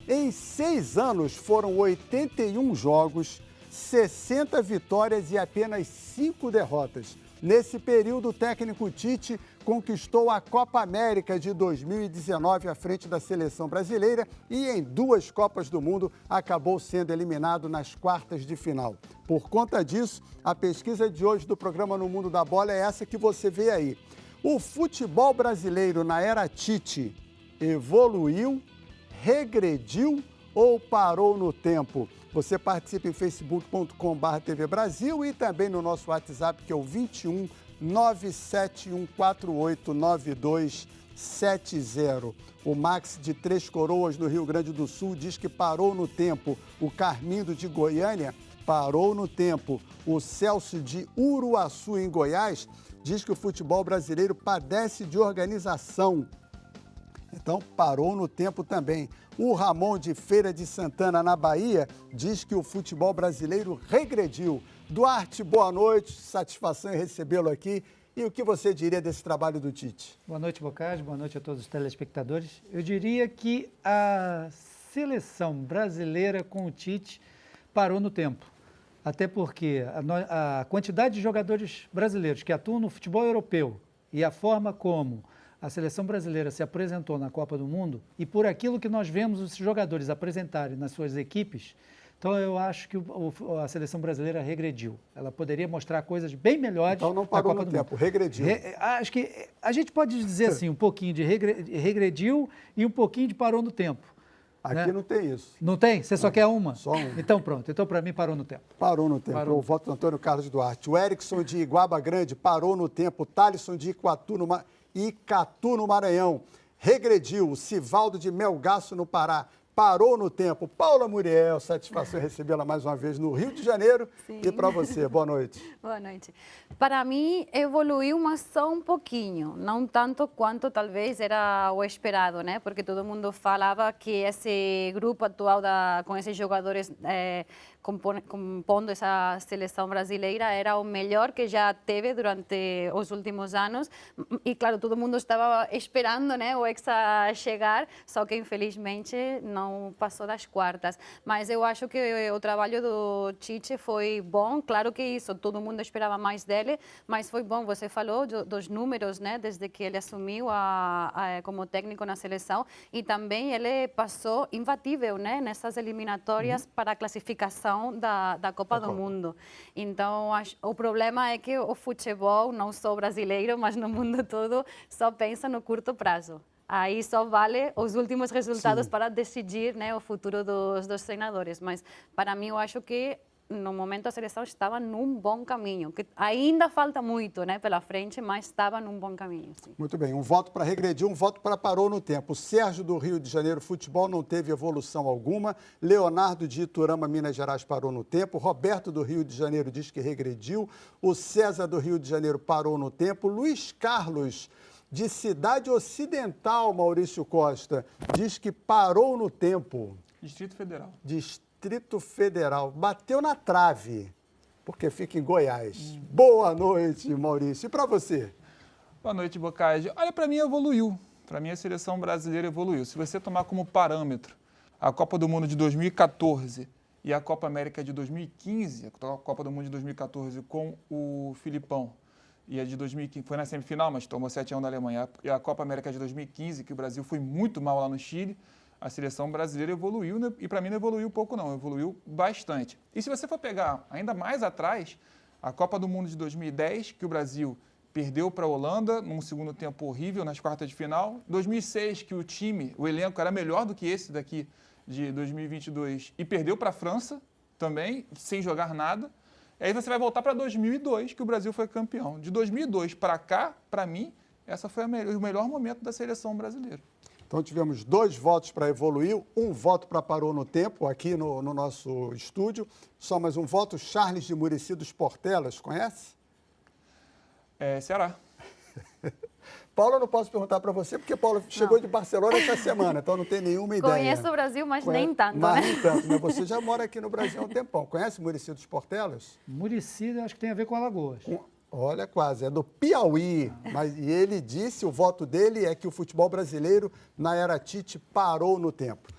Em 6 anos, foram 81 jogos, 60 vitórias e apenas 5 derrotas. Nesse período, o técnico Tite conquistou a Copa América de 2019 à frente da seleção brasileira e em 2 Copas do Mundo acabou sendo eliminado nas quartas de final. Por conta disso, a pesquisa de hoje do programa No Mundo da Bola é essa que você vê aí. O futebol brasileiro na era Tite evoluiu, regrediu ou parou no tempo? Você participa em facebook.com/TV Brasil e também no nosso WhatsApp, que é o 21 971489270. O Max de Três Coroas, no Rio Grande do Sul, diz que parou no tempo. O Carmindo de Goiânia parou no tempo. O Celso de Uruaçu, em Goiás, diz que o futebol brasileiro padece de organização. Então, parou no tempo também. O Ramon de Feira de Santana, na Bahia, diz que o futebol brasileiro regrediu. Duarte, boa noite, satisfação em recebê-lo aqui. E o que você diria desse trabalho do Tite? Boa noite, Bocardi, boa noite a todos os telespectadores. Eu diria que a seleção brasileira com o Tite parou no tempo. Até porque a quantidade de jogadores brasileiros que atuam no futebol europeu e a forma como a seleção brasileira se apresentou na Copa do Mundo e por aquilo que nós vemos os jogadores apresentarem nas suas equipes, então eu acho que a seleção brasileira regrediu. Ela poderia mostrar coisas bem melhores. Então não parou no tempo, regrediu. Acho que a gente pode dizer assim, um pouquinho de regrediu e um pouquinho de parou no tempo. Aqui né? Não tem isso. Não tem? Você só quer uma? Só uma. Então pronto. Então para mim parou no tempo. Parou no tempo. Parou. O voto do Antônio Carlos Duarte. O Erickson de Iguaba Grande parou no tempo. O Thalisson de Icatu, no Maranhão, regrediu. O Sivaldo de Melgaço, no Pará, parou no tempo. Paula Muriel, satisfação em recebê-la mais uma vez no Rio de Janeiro. Sim. E para você, boa noite. Boa noite. Para mim, evoluiu, mas só um pouquinho. Não tanto quanto talvez era o esperado, né? Porque todo mundo falava que esse grupo atual com esses jogadores compondo essa seleção brasileira era o melhor que já teve durante os últimos anos. E, claro, todo mundo estava esperando, né, o Hexa chegar, só que, infelizmente, não passou das quartas. Mas eu acho que o trabalho do Tite foi bom. Claro que isso, todo mundo esperava mais dele, mas foi bom. Você falou dos números, né, desde que ele assumiu como técnico na seleção, e também ele passou imbatível, né, nessas eliminatórias para a classificação da Copa do Mundo. Então, o problema é que o futebol, não só brasileiro, mas no mundo todo, só pensa no curto prazo. Aí só vale os últimos resultados para decidir, né, o futuro dos treinadores. Mas, para mim, eu acho que no momento a seleção estava num bom caminho, que ainda falta muito, né, pela frente, mas estava num bom caminho. Sim. Muito bem, um voto para regredir, um voto para parou no tempo. O Sérgio do Rio de Janeiro, futebol não teve evolução alguma. Leonardo de Iturama, Minas Gerais, parou no tempo. Roberto do Rio de Janeiro diz que regrediu. O César do Rio de Janeiro parou no tempo. Luiz Carlos de Cidade Ocidental, Maurício Costa, diz que parou no tempo. Distrito Federal. Distrito Federal. Bateu na trave, porque fica em Goiás. Boa noite, Maurício. E para você? Boa noite, Bocardi. Olha, para mim evoluiu. Para mim a seleção brasileira evoluiu. Se você tomar como parâmetro a Copa do Mundo de 2014 e a Copa América de 2015, a Copa do Mundo de 2014 com o Filipão, e a de 2015 foi na semifinal, mas tomou 7-1 da Alemanha. E a Copa América de 2015, que o Brasil foi muito mal lá no Chile, a seleção brasileira evoluiu, né? E para mim não evoluiu pouco não, evoluiu bastante. E se você for pegar ainda mais atrás, a Copa do Mundo de 2010, que o Brasil perdeu para a Holanda num segundo tempo horrível nas quartas de final. 2006, que o elenco era melhor do que esse daqui de 2022 e perdeu para a França também, sem jogar nada. Aí você vai voltar para 2002, que o Brasil foi campeão. De 2002 para cá, para mim, essa foi o melhor momento da seleção brasileira. Então, tivemos 2 votos para evoluir, 1 voto para parou no tempo, aqui no nosso estúdio. Só mais um voto, Charles de Muricy dos Portelas, conhece? Ceará. Paula, eu não posso perguntar para você, porque Paula chegou de Barcelona essa semana, então não tem nenhuma ideia. Conheço o Brasil, mas nem tanto, mas né? nem tanto, né? Você já mora aqui no Brasil há um tempão. Conhece Muricy dos Portelas? Muricy, acho que tem a ver com Alagoas. Olha, quase, é do Piauí. E ele disse, o voto dele é que o futebol brasileiro, na era Tite, parou no tempo.